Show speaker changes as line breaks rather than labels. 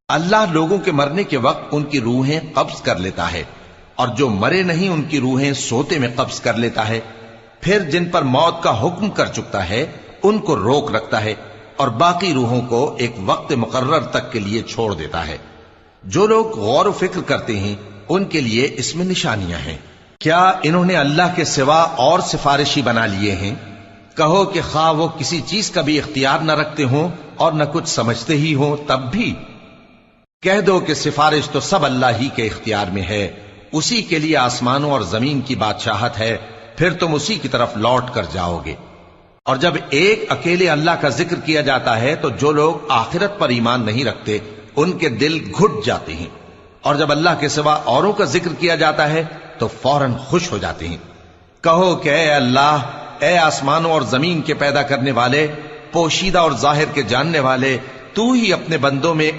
अल्लाह लोगों के मरने के वक्त उनकी रूहें कब्ज कर लेता है, और जो मरे नहीं उनकी रूहें सोते में कब्ज कर लेता है। फिर जिन पर मौत का हुक्म कर चुकता है उनको रोक रखता है, और बाकी रूहों को एक वक्त मुकर्रर तक के लिए छोड़ देता है। जो लोग गौर फिक्र करते हैं उनके लिए इसमें निशानियां हैं। क्या इन्होंने अल्लाह के सिवा और सिफारिशी बना लिए हैं? कहो कि खा वो किसी चीज का भी इख्तियार न रखते हों और न कुछ समझते ही हों, तब भी कह दो कि सिफारिश तो सब अल्लाह ही के इख्तियार में है। उसी के लिए आसमानों और जमीन की बादशाहत है, फिर तुम उसी की तरफ लौट कर जाओगे। और जब एक अकेले अल्लाह का जिक्र किया जाता है तो जो लोग आखिरत पर ईमान नहीं रखते उनके दिल घुट जाते हैं, और जब अल्लाह के सिवा औरों का जिक्र किया जाता है तो फौरन खुश हो जाते हैं। कहो कि ऐ अल्लाह, ऐ आसमानों और जमीन के पैदा करने वाले, पोशीदा और जाहिर के जानने वाले, तू ही अपने बंदों में